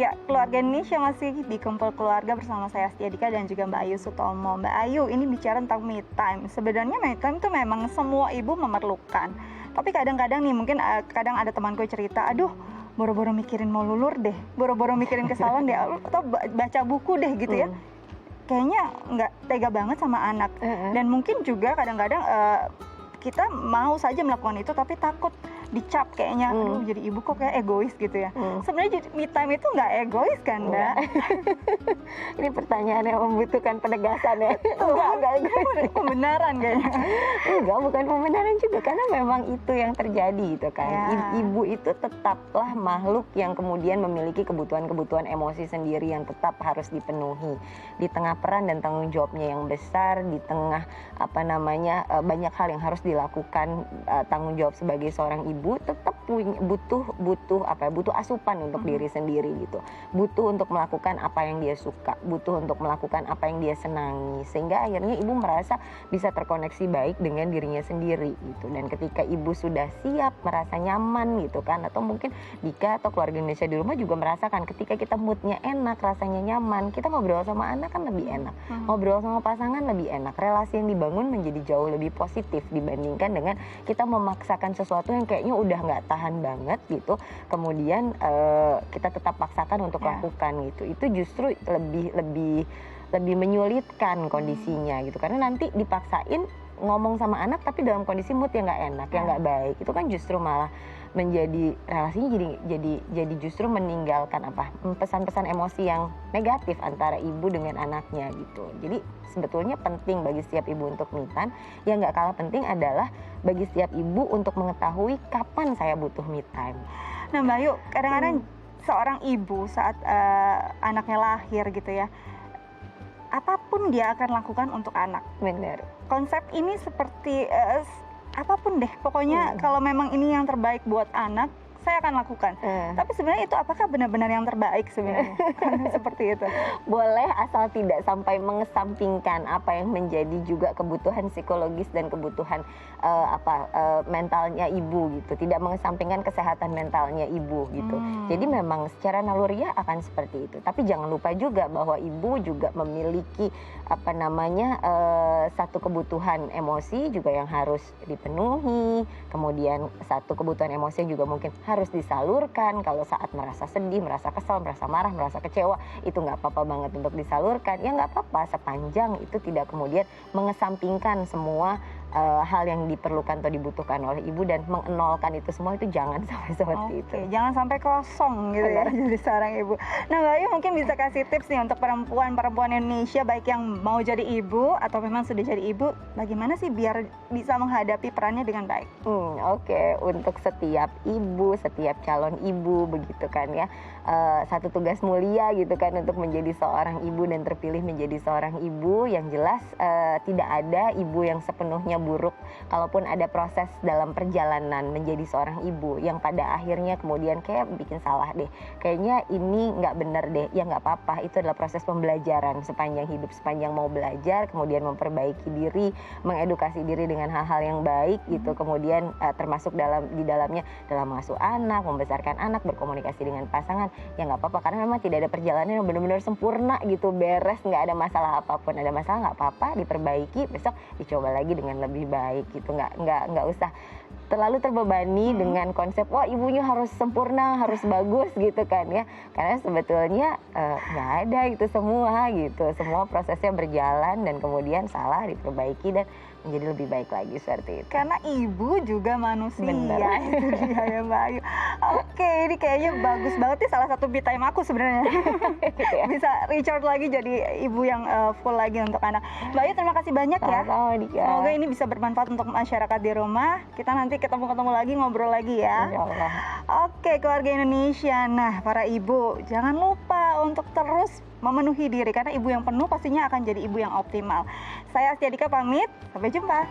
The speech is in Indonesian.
Ya, keluarga Indonesia masih di Kumpul Keluarga bersama saya Astia Dika dan juga Mbak Ayu Sutomo. Mbak Ayu, ini bicara tentang me time. Sebenarnya me time itu memang semua ibu memerlukan. Tapi kadang-kadang nih, mungkin kadang ada temanku cerita, aduh, boro-boro mikirin mau lulur deh, boro-boro mikirin ke salon deh, atau baca buku deh gitu ya. Kayaknya nggak tega banget sama anak. Dan mungkin juga kadang-kadang kita mau saja melakukan itu, tapi takut dicap kayaknya, aduh jadi ibu kok kayak egois gitu ya. Sebenarnya me time itu nggak egois kan, Mbak? Ini pertanyaan yang membutuhkan penegasan ya. Enggak egois. Pembenaran kayaknya. Enggak, bukan pembenaran juga, karena memang itu yang terjadi gitu kan. Ya. Ibu itu tetaplah makhluk yang kemudian memiliki kebutuhan-kebutuhan emosi sendiri yang tetap harus dipenuhi. Di tengah peran dan tanggung jawabnya yang besar, di tengah banyak hal yang harus dilakukan, tanggung jawab sebagai seorang ibu tetap butuh asupan untuk diri sendiri gitu. Butuh untuk melakukan apa yang dia suka, butuh untuk melakukan apa yang dia senangi, sehingga akhirnya ibu merasa bisa terkoneksi baik dengan dirinya sendiri gitu. Dan ketika ibu sudah siap, merasa nyaman gitu kan, atau mungkin Dika atau keluarga Indonesia di rumah juga merasakan ketika kita moodnya enak, rasanya nyaman, kita ngobrol sama anak kan lebih enak, ngobrol sama pasangan lebih enak, relasi yang dibangun menjadi jauh lebih positif dibandingkan dengan kita memaksakan sesuatu yang kayaknya udah nggak tahan banget gitu, kemudian kita tetap paksakan untuk lakukan gitu. Itu justru lebih menyulitkan kondisinya gitu, karena nanti dipaksain ngomong sama anak tapi dalam kondisi mood yang nggak enak, yang nggak baik, itu kan justru malah menjadi relasinya jadi justru meninggalkan pesan-pesan emosi yang negatif antara ibu dengan anaknya gitu. Jadi sebetulnya penting bagi setiap ibu untuk me time. Yang nggak kalah penting adalah bagi setiap ibu untuk mengetahui kapan saya butuh me time. Nah, Mbak Ayu, kadang-kadang seorang ibu saat anaknya lahir gitu ya, apapun dia akan lakukan untuk anak. Benar. Konsep ini seperti apapun deh, pokoknya kalau memang ini yang terbaik buat anak, saya akan lakukan. Tapi sebenarnya itu apakah benar-benar yang terbaik sebenarnya? Seperti itu. Boleh, asal tidak sampai mengesampingkan apa yang menjadi juga kebutuhan psikologis dan kebutuhan mentalnya ibu gitu. Tidak mengesampingkan kesehatan mentalnya ibu gitu. Jadi memang secara naluriah akan seperti itu. Tapi jangan lupa juga bahwa ibu juga memiliki satu kebutuhan emosi juga yang harus dipenuhi. Kemudian satu kebutuhan emosi juga mungkin harus disalurkan. Kalau saat merasa sedih, merasa kesal, merasa marah, merasa kecewa, itu nggak apa-apa banget untuk disalurkan. Ya nggak apa-apa sepanjang itu tidak kemudian mengesampingkan semua hal yang diperlukan atau dibutuhkan oleh ibu, dan mengenolkan itu semua, itu jangan sampai seperti itu. Jangan sampai kosong gitu ya jadi seorang ibu. Nah, Mbak Ayu mungkin bisa kasih tips nih untuk perempuan Indonesia, baik yang mau jadi ibu atau memang sudah jadi ibu, bagaimana sih biar bisa menghadapi perannya dengan baik? Oke, untuk setiap ibu, setiap calon ibu begitu kan ya, satu tugas mulia gitu kan untuk menjadi seorang ibu dan terpilih menjadi seorang ibu. Yang jelas tidak ada ibu yang sepenuhnya buruk. Kalaupun ada proses dalam perjalanan menjadi seorang ibu yang pada akhirnya kemudian kayak bikin salah deh, kayaknya ini nggak bener deh, ya nggak apa-apa, itu adalah proses pembelajaran sepanjang hidup, sepanjang mau belajar, kemudian memperbaiki diri, mengedukasi diri dengan hal-hal yang baik gitu, kemudian termasuk di dalamnya dalam mengasuh anak, membesarkan anak, berkomunikasi dengan pasangan, ya nggak apa-apa, karena memang tidak ada perjalanan yang benar-benar sempurna gitu, beres, nggak ada masalah apapun. Ada masalah nggak apa-apa, diperbaiki, besok dicoba lagi dengan lebih baik gitu. Nggak usah terlalu terbebani dengan konsep wah ibunya harus sempurna, harus bagus gitu kan ya, karena sebetulnya nggak ada itu semua gitu. Semua prosesnya berjalan dan kemudian salah diperbaiki dan menjadi lebih baik lagi seperti itu. Karena ibu juga manusia. Bener. Itu dia ya, Mbak Ayu. Oke, ini kayaknya bagus banget nih, salah satu me time aku sebenarnya. Bisa recharge lagi jadi ibu yang full lagi untuk anak. Mbak Ayu, terima kasih banyak ya. Sama-sama, Dika. Semoga ini bisa bermanfaat untuk masyarakat di rumah. Kita nanti ketemu lagi, ngobrol lagi ya. Insyaallah. Oke, keluarga Indonesia. Nah, para ibu, jangan lupa untuk terus memenuhi diri, karena ibu yang penuh pastinya akan jadi ibu yang optimal. Saya Astia Dika pamit, sampai jumpa.